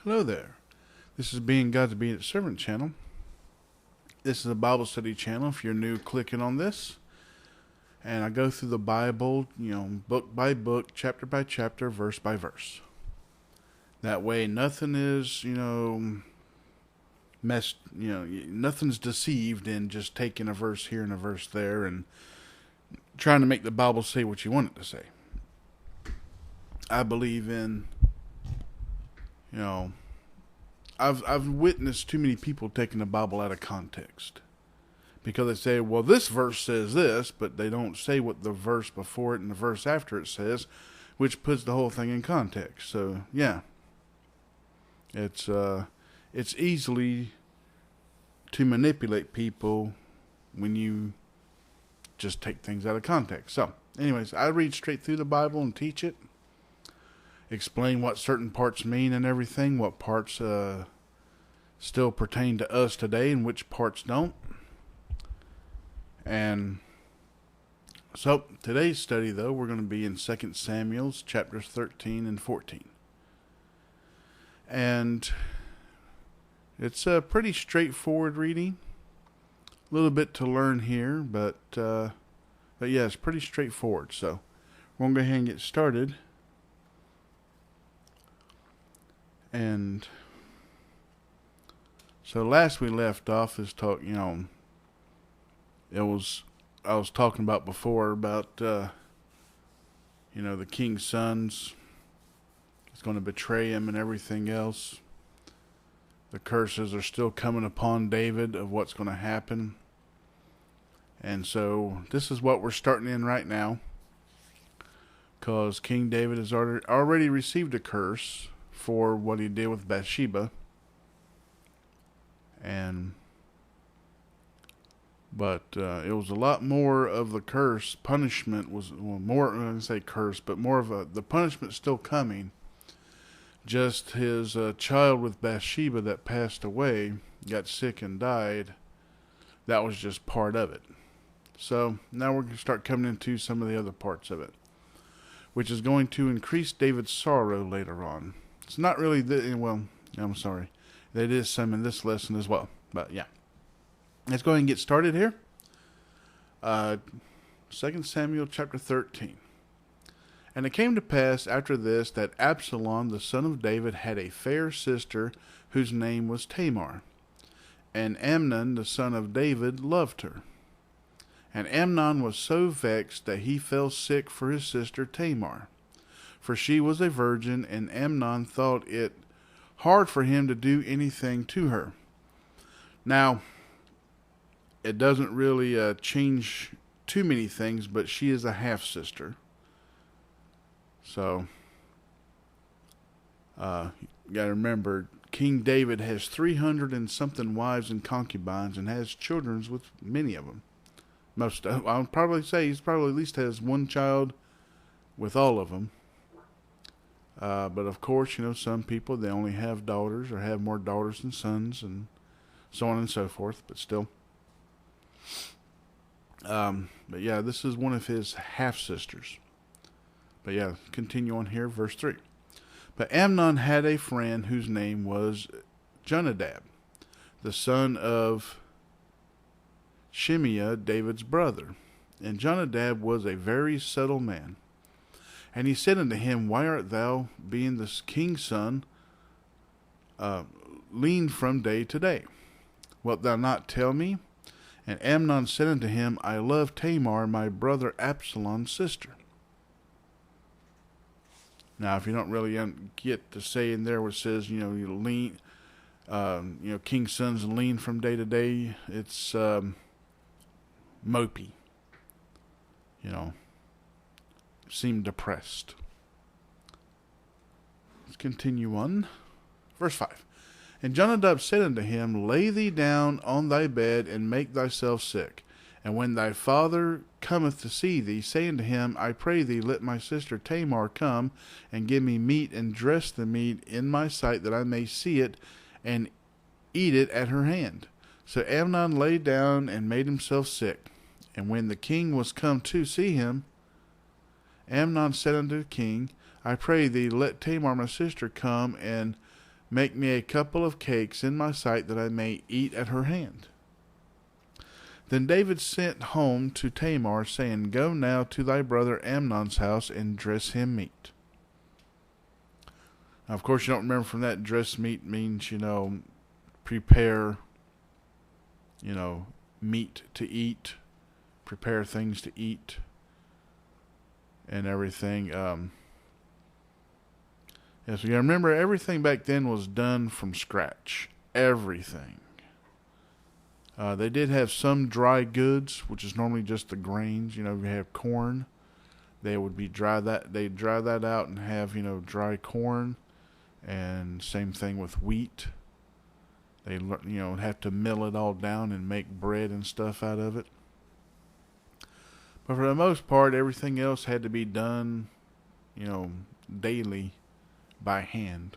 Hello there. This is Being God's Obedient Servant channel. This is a Bible study channel if you're new clicking on this. And I go through the Bible, book by book, chapter by chapter, verse by verse. That way nothing is, nothing's deceived in just taking a verse here and a verse there and trying to make the Bible say what you want it to say. I believe in, I've witnessed too many people taking the Bible out of context. Because they say, well, this verse says this, but they don't say what the verse before it and the verse after it says, which puts the whole thing in context. So, yeah. It's easily to manipulate people when you just take things out of context. So, anyways, I read straight through the Bible and teach it. Explain what certain parts mean and everything, what parts still pertain to us today and which parts don't. And so today's study, though, we're going to be in 2Samuel chapters 13 and 14. And it's a pretty straightforward reading. A little bit to learn here, but yeah, it's pretty straightforward. So we're going to go ahead and get started. And so last we left off is I was talking about before about, the king's sons. He's going to betray him and everything else. The curses are still coming upon David of what's going to happen. And so this is what we're starting in right now. Because King David has already received a curse for what he did with Bathsheba. But it was a lot more of the curse. Punishment was more, I didn't say curse, but more of the punishment still coming. Just his child with Bathsheba that passed away, got sick and died. That was just part of it. So now we're going to start coming into some of the other parts of it, which is going to increase David's sorrow later on. It's not really, I'm sorry. There is some in this lesson as well. But yeah. Let's go ahead and get started here. 2 Samuel chapter 13. And it came to pass after this that Absalom the son of David had a fair sister whose name was Tamar. And Amnon the son of David loved her. And Amnon was so vexed that he fell sick for his sister Tamar. For she was a virgin, and Amnon thought it hard for him to do anything to her. Now, it doesn't really change too many things, but she is a half-sister. So, you gotta remember, King David has 300 and something wives and concubines and has children with many of them. I'll probably say he's probably at least has one child with all of them. But of course, some people, they only have daughters or have more daughters than sons and so on and so forth, but still. But yeah, this is one of his half-sisters. But yeah, continue on here, verse 3. But Amnon had a friend whose name was Jonadab, the son of Shimeah, David's brother. And Jonadab was a very subtle man. And he said unto him, Why art thou, being the king's son, lean from day to day? Wilt thou not tell me? And Amnon said unto him, I love Tamar, my brother Absalom's sister. Now, if you don't really get the saying there where it says, you lean, king's sons lean from day to day, it's mopey. Seem depressed. Let's continue on. Verse 5. And Jonadab said unto him, Lay thee down on thy bed, and make thyself sick. And when thy father cometh to see thee, say unto him, I pray thee, let my sister Tamar come, and give me meat, and dress the meat in my sight, that I may see it, and eat it at her hand. So Amnon lay down, and made himself sick. And when the king was come to see him, Amnon said unto the king, I pray thee, let Tamar my sister come, and Make me a couple of cakes in my sight, that I may eat at her hand. Then David sent home to Tamar, saying, Go now to thy brother Amnon's house, and dress him meat. Now, of course, you don't remember from that, dress meat means, prepare, meat to eat, prepare things to eat, and everything. So you gotta remember, everything back then was done from scratch. Everything. They did have some dry goods, which is normally just the grains. You have corn. They would they'd dry that out and have, dry corn. And same thing with wheat. They, have to mill it all down and make bread and stuff out of it. But for the most part, everything else had to be done, daily by hand.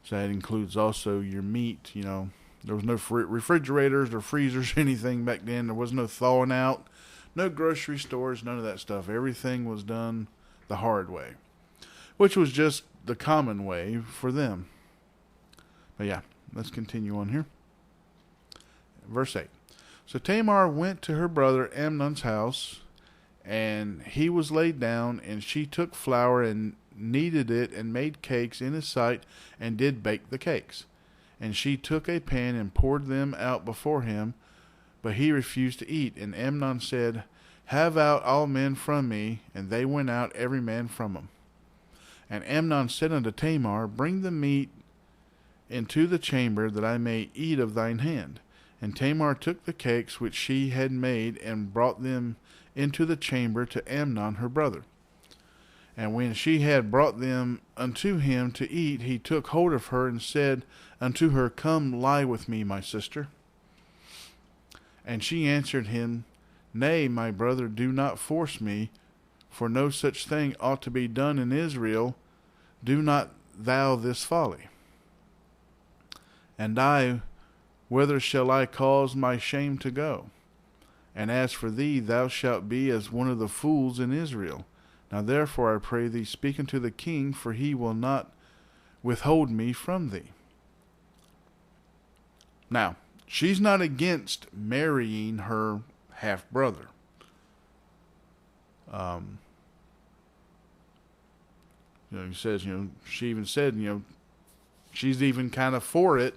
So that includes also your meat. There was no refrigerators or freezers or anything back then. There was no thawing out, no grocery stores, none of that stuff. Everything was done the hard way, which was just the common way for them. But yeah, let's continue on here. Verse 8. So Tamar went to her brother Amnon's house, and he was laid down, and she took flour and kneaded it and made cakes in his sight, and did bake the cakes. And she took a pan and poured them out before him, but he refused to eat. And Amnon said, Have out all men from me. And they went out, every man from him. And Amnon said unto Tamar, Bring the meat into the chamber, that I may eat of thine hand. And Tamar took the cakes which she had made, and brought them into the chamber to Amnon her brother. And when she had brought them unto him to eat, he took hold of her, and said unto her, Come lie with me, my sister. And she answered him, Nay, my brother, do not force me, for no such thing ought to be done in Israel. Do not thou this folly. And I, whither shall I cause my shame to go? And as for thee, thou shalt be as one of the fools in Israel. Now therefore I pray thee, speak unto the king, for he will not withhold me from thee. Now, she's not against marrying her half-brother. He says, she even said, she's even kind of for it,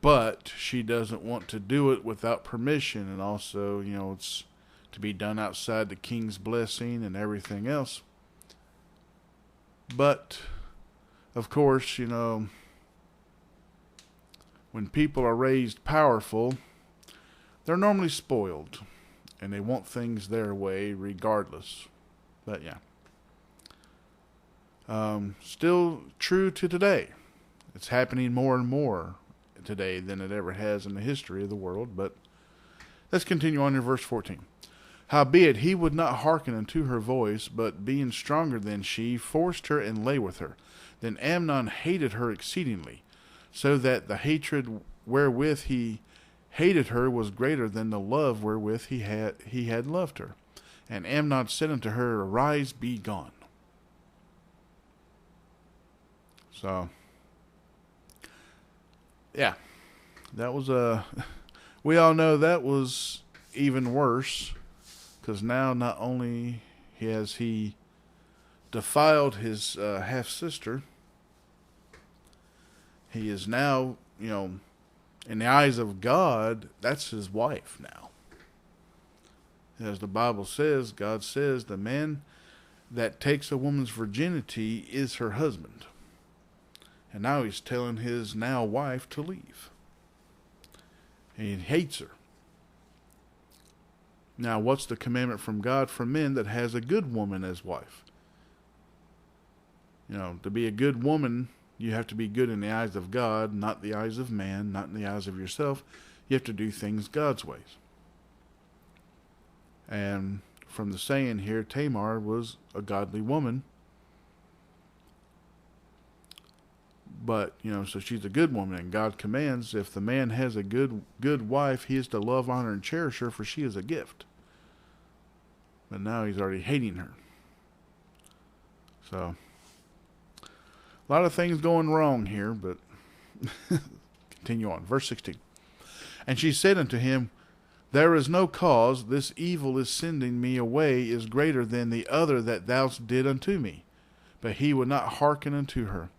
but she doesn't want to do it without permission. And also, it's to be done outside the king's blessing and everything else. But, of course, when people are raised powerful, they're normally spoiled, and they want things their way regardless. But yeah. Still true to today. It's happening more and more today than it ever has in the history of the world. But let's continue on in verse 14. Howbeit he would not hearken unto her voice, but being stronger than she, forced her and lay with her. Then Amnon hated her exceedingly, so that the hatred wherewith he hated her was greater than the love wherewith he had loved her. And Amnon said unto her, Arise, be gone. So, yeah, that was we all know that was even worse, because now not only has he defiled his half-sister, he is now, in the eyes of God, that's his wife now. As the Bible says, God says, the man that takes a woman's virginity is her husband. And now he's telling his now wife to leave. And he hates her. Now, what's the commandment from God for men that has a good woman as wife? To be a good woman, you have to be good in the eyes of God, not the eyes of man, not in the eyes of yourself. You have to do things God's ways. And from the saying here, Tamar was a godly woman. But, so she's a good woman, and God commands if the man has a good wife, he is to love, honor, and cherish her, for she is a gift. But now he's already hating her. So, A lot of things going wrong here, but continue on. Verse 16. And she said unto him, There is no cause. This evil is sending me away is greater than the other that thou did unto me. But he would not hearken unto her.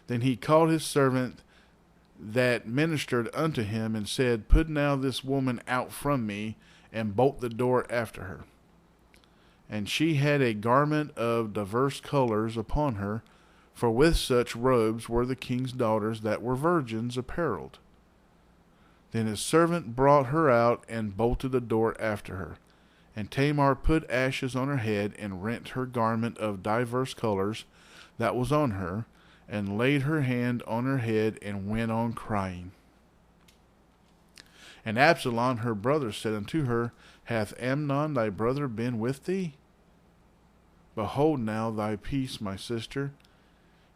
Then he called his servant that ministered unto him, and said, Put now this woman out from me, and bolt the door after her. And she had a garment of divers colors upon her, for with such robes were the king's daughters that were virgins apparelled. Then his servant brought her out, and bolted the door after her. And Tamar put ashes on her head, and rent her garment of divers colors that was on her, and laid her hand on her head, and went on crying. And Absalom her brother said unto her, Hath Amnon thy brother been with thee? Behold now thy peace, my sister.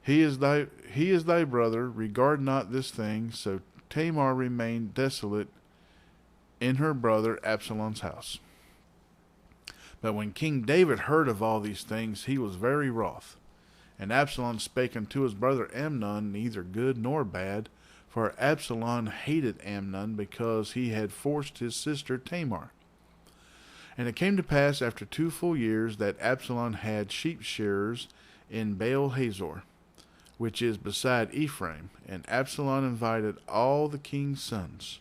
He is thy brother. Regard not this thing. So Tamar remained desolate in her brother Absalom's house. But when King David heard of all these things, he was very wroth. And Absalom spake unto his brother Amnon neither good nor bad, for Absalom hated Amnon, because he had forced his sister Tamar. And it came to pass after 2 full years that Absalom had sheep shearers in Baal Hazor, which is beside Ephraim, and Absalom invited all the king's sons.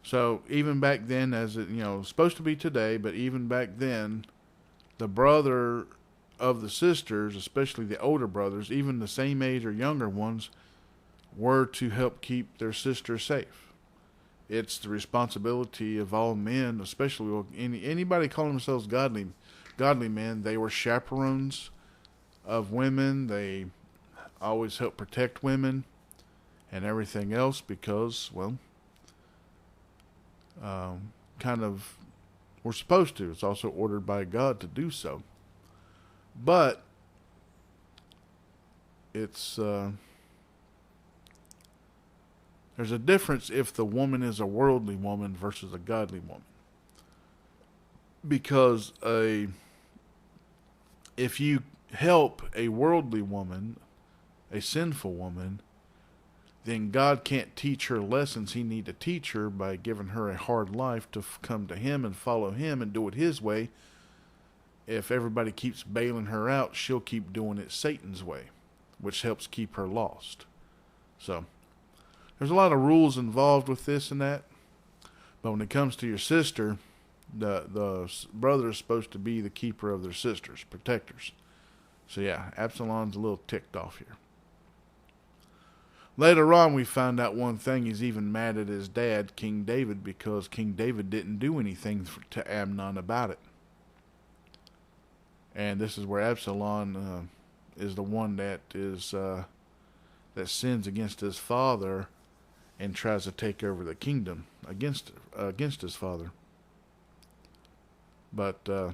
So even back then, as it supposed to be today, but even back then, the brother of the sisters, especially the older brothers, even the same age or younger ones, were to help keep their sister safe. It's the responsibility of all men, especially anybody calling themselves godly men. They were chaperones of women. They always helped protect women and everything else because, kind of we're supposed to. It's also ordered by God to do so. But it's there's a difference if the woman is a worldly woman versus a godly woman. Because if you help a worldly woman, a sinful woman, then God can't teach her lessons he need to teach her by giving her a hard life to come to him and follow him and do it his way. If everybody keeps bailing her out, she'll keep doing it Satan's way, which helps keep her lost. So there's a lot of rules involved with this and that. But when it comes to your sister, the brother is supposed to be the keeper of their sisters, protectors. So yeah, Absalom's a little ticked off here. Later on, we find out one thing. He's even mad at his dad, King David, because King David didn't do anything to Amnon about it. And this is where Absalom is the one that sins against his father and tries to take over the kingdom against his father. But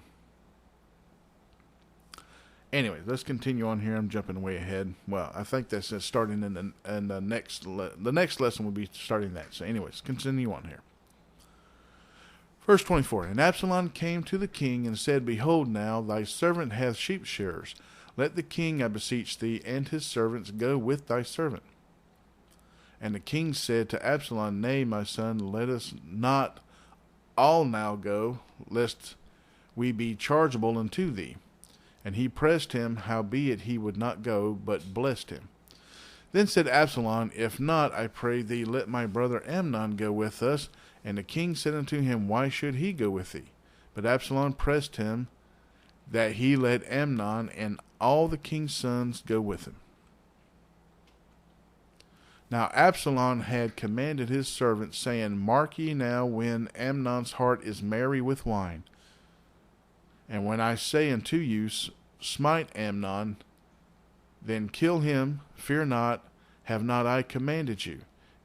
anyway, let's continue on here. I'm jumping way ahead. Well, I think that's starting in the next lesson will be starting that. So anyways, continue on here. Verse 24. And Absalom came to the king and said, Behold now, thy servant hath sheep shearers. Let the king, I beseech thee, and his servants go with thy servant. And the king said to Absalom, Nay, my son, let us not all now go, lest we be chargeable unto thee. And he pressed him, howbeit he would not go, but blessed him. Then said Absalom, If not, I pray thee, let my brother Amnon go with us. And the king said unto him, Why should he go with thee? But Absalom pressed him, that he let Amnon and all the king's sons go with him. Now Absalom had commanded his servants, saying, Mark ye now when Amnon's heart is merry with wine. And when I say unto you, Smite Amnon, then kill him, fear not, have not I commanded you?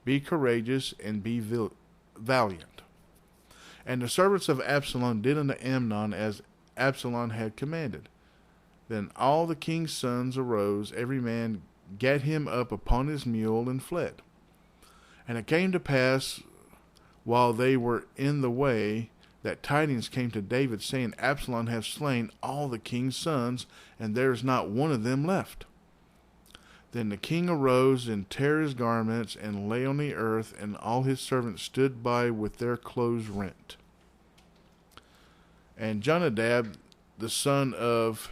Be courageous and be valiant. And the servants of Absalom did unto Amnon as Absalom had commanded. Then all the king's sons arose, every man gat him up upon his mule, and fled. And it came to pass, while they were in the way, that tidings came to David, saying, Absalom hath slain all the king's sons, and there is not one of them left. Then the king arose and tare his garments, and lay on the earth, and all his servants stood by with their clothes rent. And Jonadab, the son of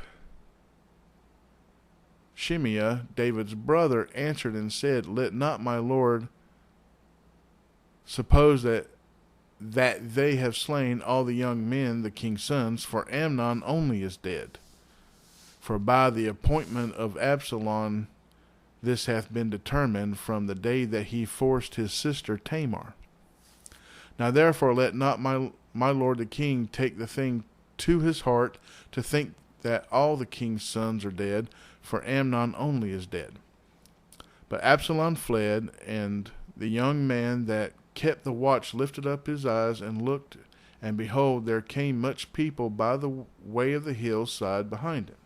Shimeah, David's brother, answered and said, Let not my lord suppose that they have slain all the young men, the king's sons, for Amnon only is dead. For by the appointment of Absalom this hath been determined from the day that he forced his sister Tamar. Now therefore let not my lord the king take the thing to his heart to think that all the king's sons are dead, for Amnon only is dead. But Absalom fled, and the young man that kept the watch lifted up his eyes and looked, and behold, there came much people by the way of the hillside behind him.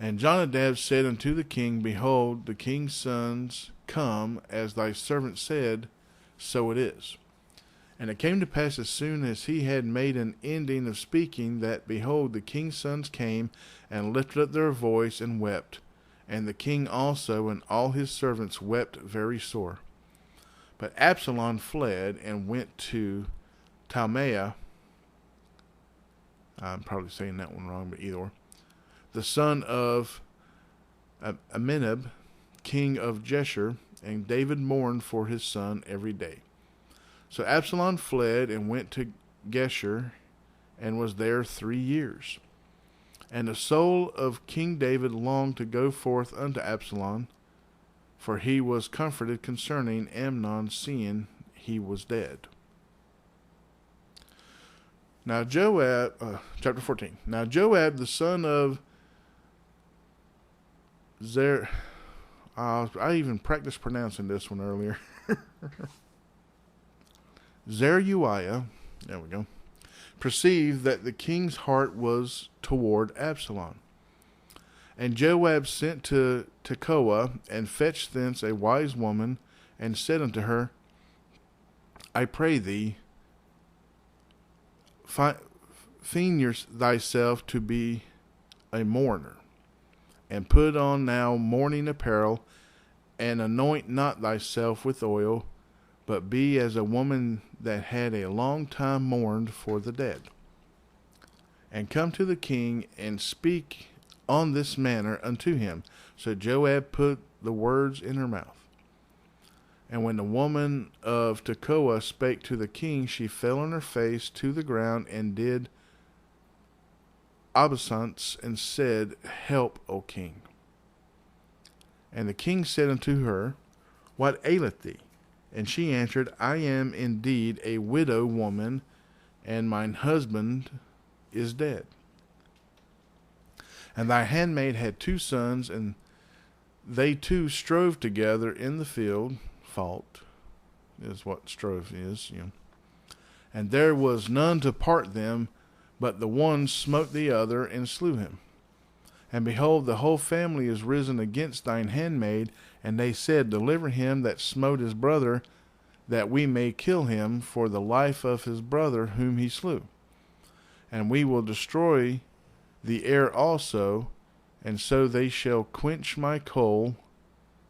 And Jonadab said unto the king, Behold, the king's sons come, as thy servant said, so it is. And it came to pass, as soon as he had made an ending of speaking, that, behold, the king's sons came, and lifted up their voice, and wept. And the king also and all his servants wept very sore. But Absalom fled, and went to Talmaiah. I'm probably saying that one wrong, but either or. The son of Aminab, king of Geshur, and David mourned for his son every day. So Absalom fled and went to Geshur, and was there 3 years. And the soul of King David longed to go forth unto Absalom, for he was comforted concerning Amnon, seeing he was dead. Now Joab, chapter 14. Now Joab, the son of I even practiced pronouncing this one earlier. Zeruiah, there we go, perceived that the king's heart was toward Absalom. And Joab sent to Tekoa, and fetched thence a wise woman, and said unto her, I pray thee, feign thyself to be a mourner, and put on now mourning apparel, and anoint not thyself with oil, but be as a woman that had a long time mourned for the dead. And come to the king, and speak on this manner unto him. So Joab put the words in her mouth. And when the woman of Tekoa spake to the king, she fell on her face to the ground, and did obeisance, and said, Help, O king. And the king said unto her, What aileth thee? And she answered, I am indeed a widow woman, and mine husband is dead. And thy handmaid had 2 sons, and they 2 strove together in the field. Fought is what strove is, And there was none to part them, but the one smote the other, and slew him. And behold, the whole family is risen against thine handmaid, and they said, Deliver him that smote his brother, that we may kill him for the life of his brother whom he slew. And we will destroy the heir also, and so they shall quench my coal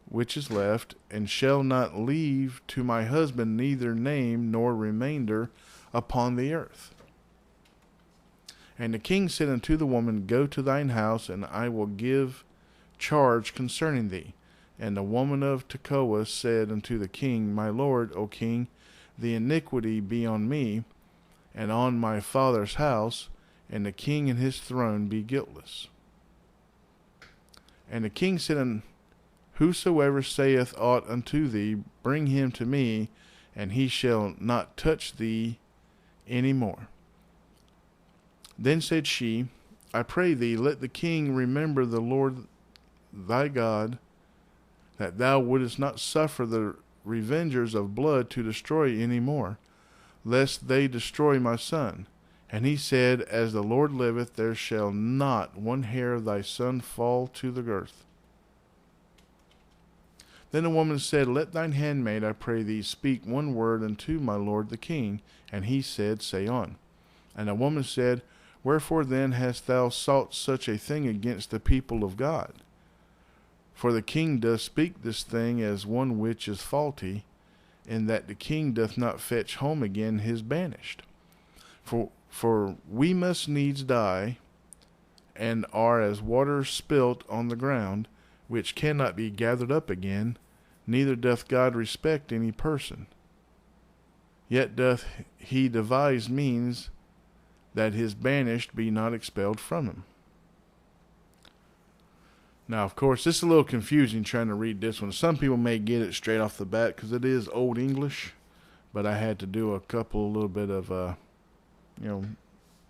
which is left, and shall not leave to my husband neither name nor remainder upon the earth. And the king said unto the woman, Go to thine house, and I will give charge concerning thee. And the woman of Tekoa said unto the king, My lord, O king, the iniquity be on me, and on my father's house, and the king and his throne be guiltless. And the king said, Whosoever saith aught unto thee, bring him to me, and he shall not touch thee any more. Then said she, I pray thee, let the king remember the Lord thy God, that thou wouldest not suffer the revengers of blood to destroy any more, lest they destroy my son. And he said, As the Lord liveth, there shall not one hair of thy son fall to the earth. Then the woman said, Let thine handmaid, I pray thee, speak one word unto my lord the king. And he said, Say on. And the woman said, Wherefore then hast thou sought such a thing against the people of God? For the king doth speak this thing as one which is faulty, in that the king doth not fetch home again his banished. For we must needs die, and are as water spilt on the ground, which cannot be gathered up again, neither doth God respect any person. Yet doth he devise means that his banished be not expelled from him. Now, of course, this is a little confusing trying to read this one. Some people may get it straight off the bat because it is Old English, but I had to do a little bit of,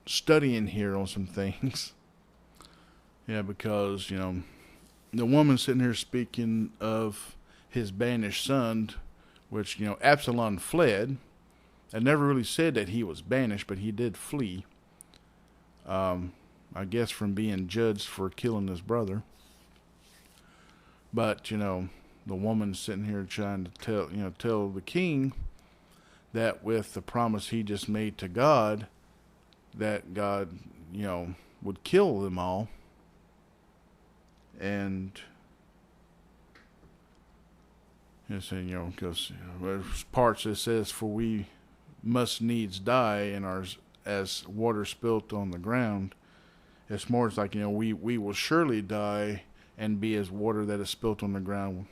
studying here on some things. Yeah, because, the woman sitting here speaking of his banished son, which, Absalom fled. I never really said that he was banished, but he did flee. I guess from being judged for killing his brother. But, the woman sitting here trying to tell the king that with the promise he just made to God, that God, would kill them all. And, because there's parts that says, For we must needs die, and are as water spilt on the ground. It's more like, we will surely die and be as water that is spilt on the ground,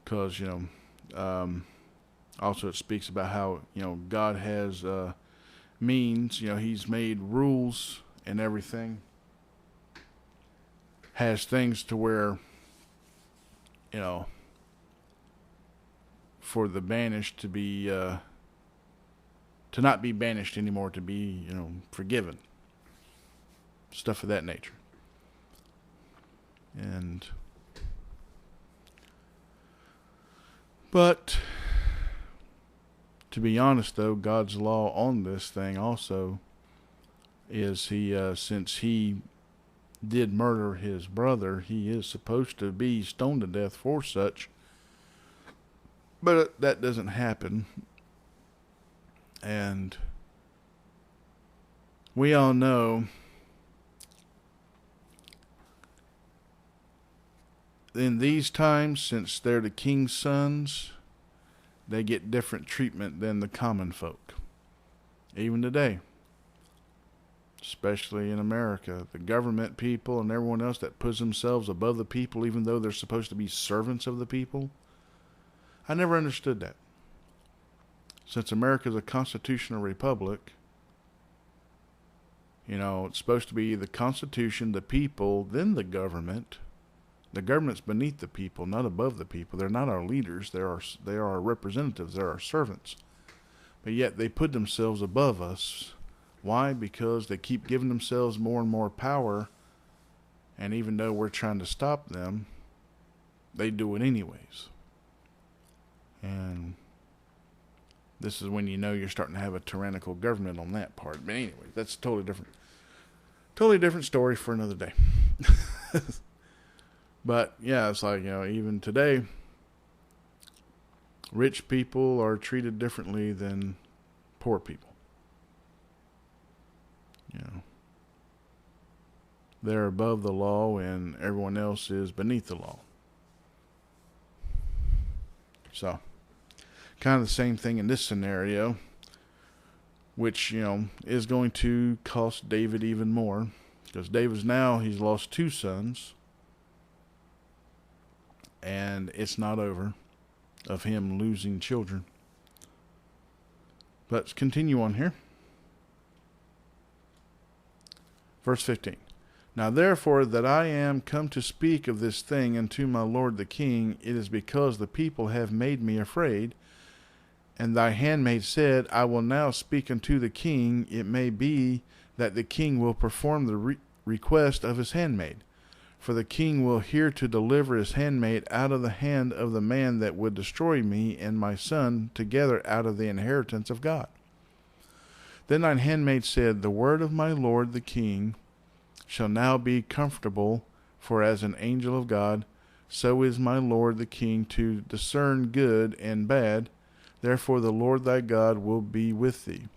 because, also it speaks about how, God has means, he's made rules and everything, has things to where, for the banished to be, to not be banished anymore, to be, forgiven. Stuff of that nature. But to be honest though, God's law on this thing also is since he did murder his brother, he is supposed to be stoned to death for such. But that doesn't happen. And we all know in these times, since they're the king's sons, they get different treatment than the common folk. Even today. Especially in America. The government people and everyone else that puts themselves above the people, even though they're supposed to be servants of the people. I never understood that. Since America is a constitutional republic, it's supposed to be the Constitution, the people, then the government. The government's beneath the people, not above the people. They're not our leaders. They are our representatives. They're our servants. But yet they put themselves above us. Why? Because they keep giving themselves more and more power. And even though we're trying to stop them, they do it anyways. And this is when you're starting to have a tyrannical government on that part. But anyway, that's totally different story for another day. But yeah, it's like, even today, rich people are treated differently than poor people. They're above the law and everyone else is beneath the law. So, kind of the same thing in this scenario, which, is going to cost David even more. Because he's lost 2 sons. And it's not over of him losing children. Let's continue on here. Verse 15. Now therefore that I am come to speak of this thing unto my lord the king, it is because the people have made me afraid. And thy handmaid said, I will now speak unto the king. It may be that the king will perform the request of his handmaid. For the king will hear to deliver his handmaid out of the hand of the man that would destroy me and my son together out of the inheritance of God. Then thine handmaid said, The word of my lord the king shall now be comfortable, For as an angel of God, so is my Lord the king to discern good and bad. Therefore the Lord thy God will be with thee.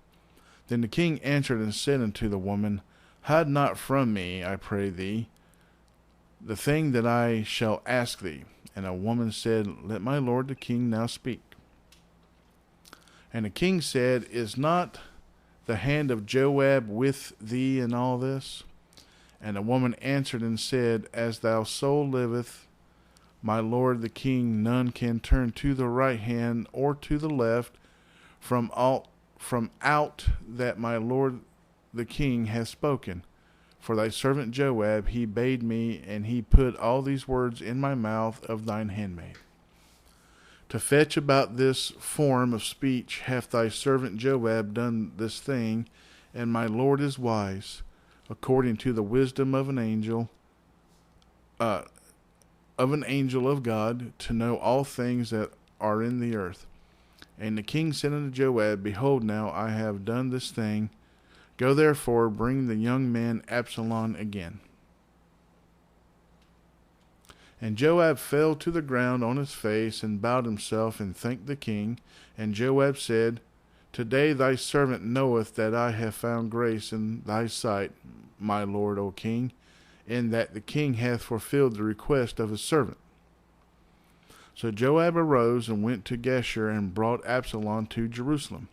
Then the king answered and said unto the woman, Hide not from me, I pray thee, the thing that I shall ask thee. And a woman said, Let my lord the king now speak. And the king said, Is not the hand of Joab with thee in all this? And the woman answered and said, As thy soul liveth, my lord the king, none can turn to the right hand or to the left from out that my lord the king hath spoken. For thy servant Joab, he bade me, and he put all these words in my mouth of thine handmaid. To fetch about this form of speech hath thy servant Joab done this thing, and my lord is wise, according to the wisdom of an angel of God, to know all things that are in the earth. And the king said unto Joab, Behold, now I have done this thing. Go therefore, bring the young man Absalom again. And Joab fell to the ground on his face, and bowed himself, and thanked the king. And Joab said, Today thy servant knoweth that I have found grace in thy sight, my lord, O king, in that the king hath fulfilled the request of his servant. So Joab arose and went to Geshur, and brought Absalom to Jerusalem.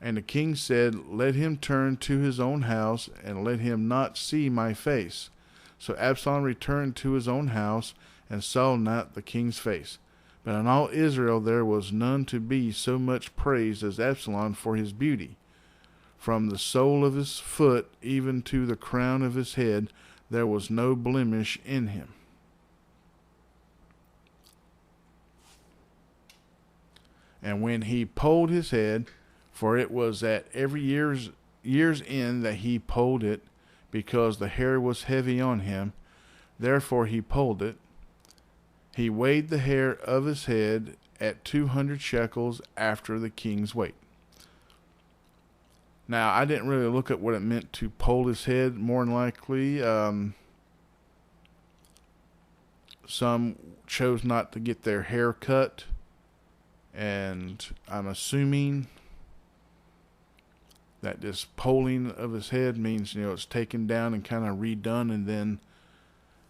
And the king said, Let him turn to his own house, and let him not see my face. So Absalom returned to his own house, and saw not the king's face. But in all Israel there was none to be so much praised as Absalom for his beauty. From the sole of his foot even to the crown of his head, there was no blemish in him. And when he polled his head, for it was at every year's end that he polled it, because the hair was heavy on him, therefore he polled it. He weighed the hair of his head at 200 shekels after the king's weight. Now, I didn't really look at what it meant to poll his head. More than likely, some chose not to get their hair cut, and I'm assuming that this polling of his head means, it's taken down and kind of redone, and then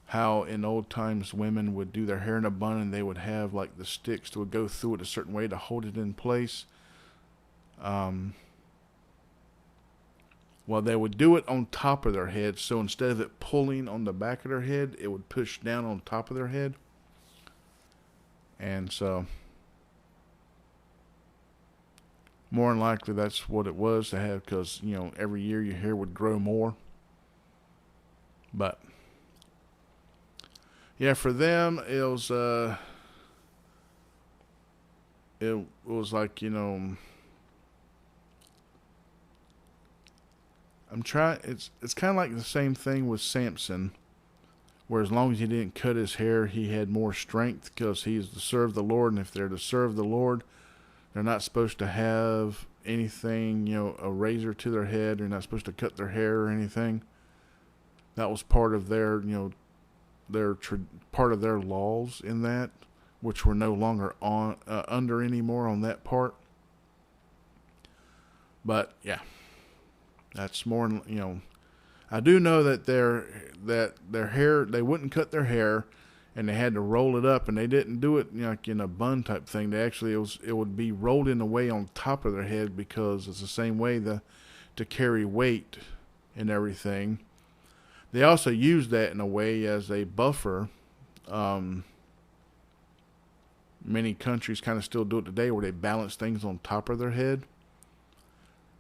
how in old times women would do their hair in a bun, and they would have like the sticks that would go through it a certain way to hold it in place. Well, they would do it on top of their head, so instead of it pulling on the back of their head, it would push down on top of their head. And so, more than likely that's what it was to have, because, every year your hair would grow more. But, yeah, for them, it was like, it's kind of like the same thing with Samson, where as long as he didn't cut his hair, he had more strength, because he is to serve the Lord, and if they're to serve the Lord, they're not supposed to have anything, a razor to their head. They're not supposed to cut their hair or anything. That was part of their, part of their laws in that, which were no longer under anymore on that part. But yeah. That's more, I do know that their hair, they wouldn't cut their hair, and they had to roll it up, and they didn't do it like in a bun type thing. They actually, it would be rolled in a way on top of their head, because it's the same way to carry weight and everything. They also use that in a way as a buffer. Many countries kind of still do it today, where they balance things on top of their head.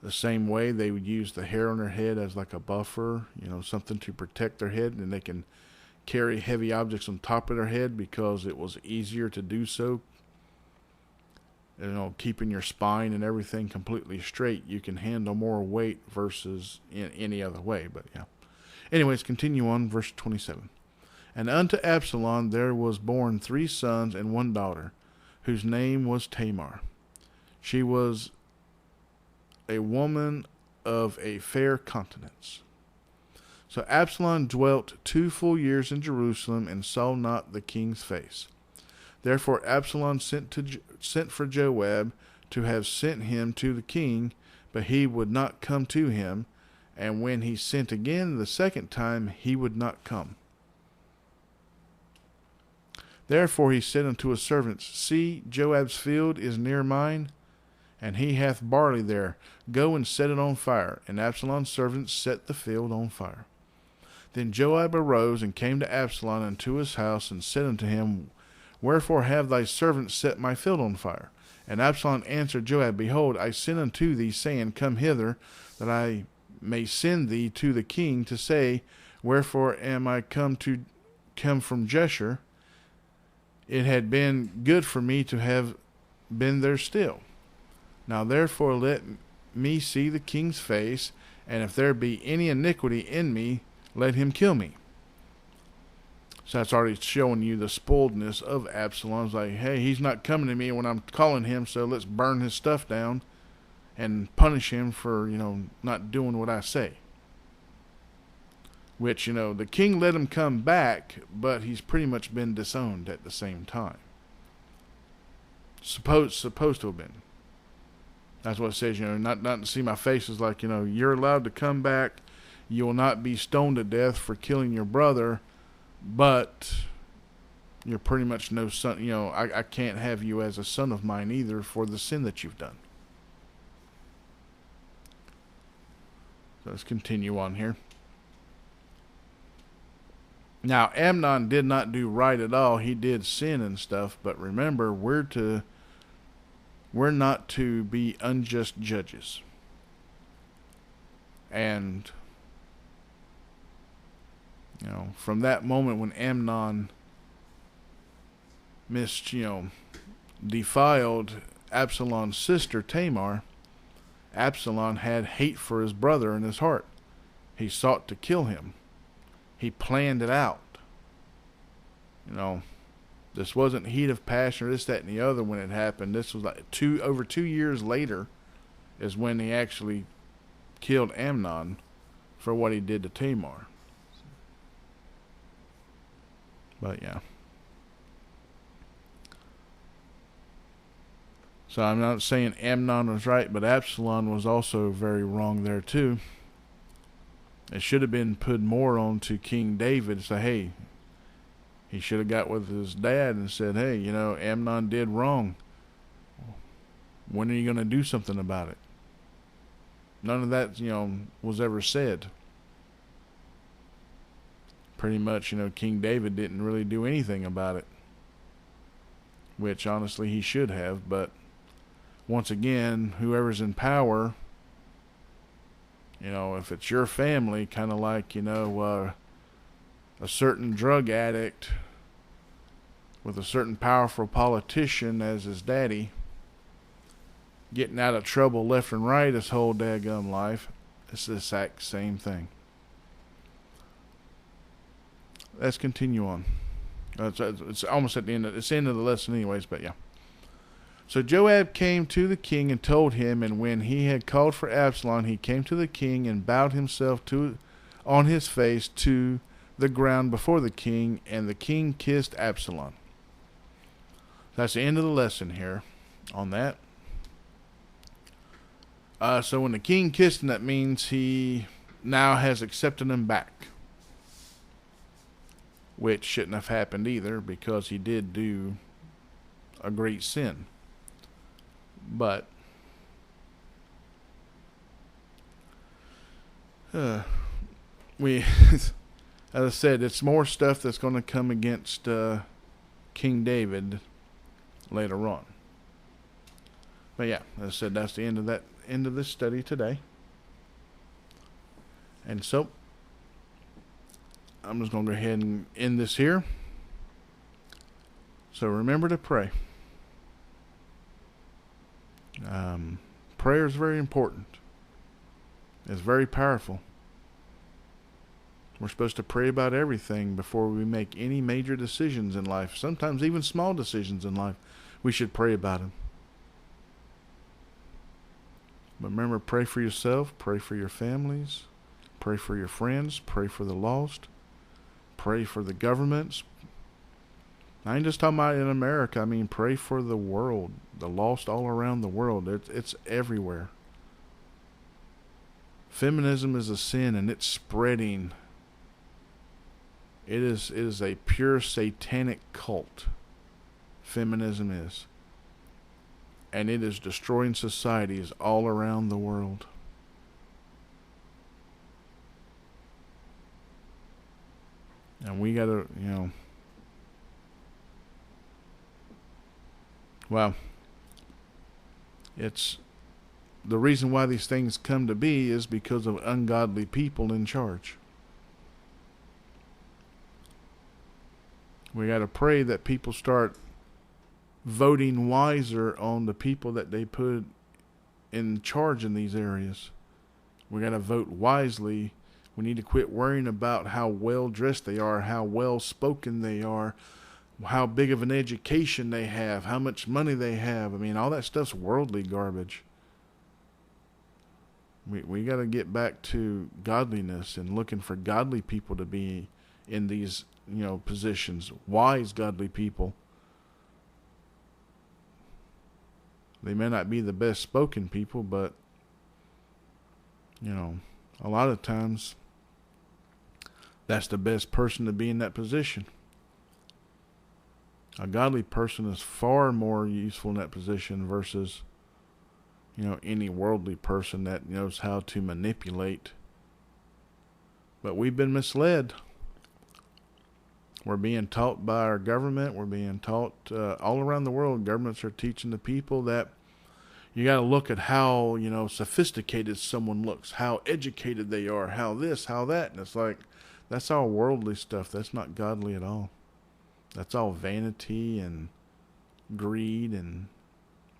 The same way they would use the hair on their head as like a buffer, something to protect their head, and they can carry heavy objects on top of their head because it was easier to do so. Keeping your spine and everything completely straight, you can handle more weight versus in any other way. But yeah. Anyways, continue on, verse 27. And unto Absalom there was born 3 sons and 1 daughter, whose name was Tamar. She was a woman of a fair countenance. So Absalom dwelt 2 full years in Jerusalem and saw not the king's face. Therefore Absalom sent for Joab to have sent him to the king, but he would not come to him. And when he sent again the second time, he would not come. Therefore he said unto his servants, See, Joab's field is near mine, and he hath barley there. Go and set it on fire. And Absalom's servants set the field on fire. Then Joab arose and came to Absalom unto his house, and said unto him, Wherefore have thy servants set my field on fire? And Absalom answered Joab, Behold, I sent unto thee, saying, Come hither, that I may send thee to the king to say, Wherefore am I come from Jeshurun? It had been good for me to have been there still. Now therefore let me see the king's face, and if there be any iniquity in me, let him kill me. So that's already showing you the spoiledness of Absalom. It's like, hey, he's not coming to me when I'm calling him, so let's burn his stuff down and punish him for, not doing what I say. Which, the king let him come back, but he's pretty much been disowned at the same time. Supposed to have been. That's what it says, not to see my face is like, you're allowed to come back. You will not be stoned to death for killing your brother, but you're pretty much no son. I can't have you as a son of mine either for the sin that you've done. So let's continue on here. Now, Amnon did not do right at all. He did sin and stuff, but remember, we're not to be unjust judges. And, from that moment when Amnon defiled Absalom's sister Tamar, Absalom had hate for his brother in his heart. He sought to kill him. He planned it out. This wasn't heat of passion or this, that, and the other when it happened. This was like over 2 years later is when he actually killed Amnon for what he did to Tamar. But yeah. So I'm not saying Amnon was right, but Absalom was also very wrong there too. It should have been put more on to King David. Say, hey, he should have got with his dad and said, hey, Amnon did wrong. When are you going to do something about it? None of that, was ever said. Pretty much, King David didn't really do anything about it. Which, honestly, he should have. But, once again, whoever's in power, if it's your family, kind of like, a certain drug addict with a certain powerful politician as his daddy, getting out of trouble left and right his whole daggum life, it's the exact same thing. Let's continue on. It's almost at the end. It's the end of the lesson anyways, but yeah. So Joab came to the king and told him, and when he had called for Absalom, he came to the king and bowed himself on his face to the ground before the king, and the king kissed Absalom. That's the end of the lesson here on that. So when the king kissed him, that means he now has accepted him back. Which shouldn't have happened either, because he did do a great sin. But as I said, it's more stuff that's going to come against King David later on. But yeah, as I said, that's the end of this study today. And so I'm just going to go ahead and end this here. So remember to pray. Prayer is very important. It's very powerful. We're supposed to pray about everything before we make any major decisions in life. Sometimes even small decisions in life, we should pray about them. But remember, pray for yourself, pray for your families, Pray for your friends. Pray for the lost. Pray for the governments. I ain't just talking about in America. I mean, pray for the world, the lost all around the world. It's everywhere. Feminism is a sin, and it's spreading. It is a pure satanic cult. Feminism is. And it is destroying societies all around the world. And we gotta, well, it's the reason why these things come to be is because of ungodly people in charge. We got to pray that people start voting wiser on the people that they put in charge in these areas. We got to vote wisely. We need to quit worrying about how well dressed they are, how well spoken they are, how big of an education they have, how much money they have. I mean, all that stuff's worldly garbage. We got to get back to godliness and looking for godly people to be in these, positions. Wise, godly people. They may not be the best spoken people, but, a lot of times that's the best person to be in that position. A godly person is far more useful in that position versus, any worldly person that knows how to manipulate. But we've been misled. We're being taught by our government. We're being taught all around the world. Governments are teaching the people that you got to look at how, sophisticated someone looks, how educated they are, how this, how that. And it's like, that's all worldly stuff. That's not godly at all. That's all vanity and greed and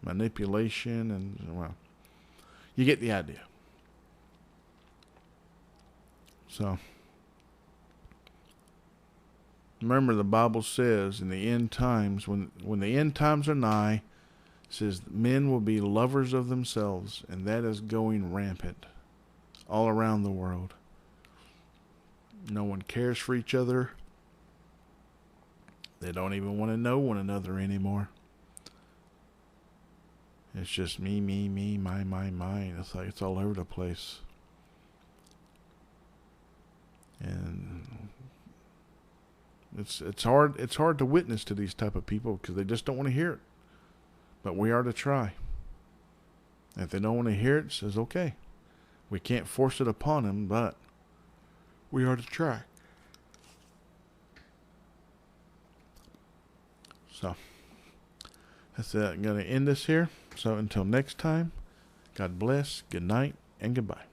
manipulation. And, well, you get the idea. So, remember the Bible says in the end times, when the end times are nigh, it says men will be lovers of themselves, and that is going rampant all around the world. No one cares for each other. They don't even want to know one another anymore. It's just me, my. It's like it's all over the place. And it's hard to witness to these type of people because they just don't want to hear it. But we are to try. And if they don't want to hear it, it says okay. We can't force it upon them, but we are to try. So that's it. I'm going to end this here. So until next time, God bless, good night, and goodbye.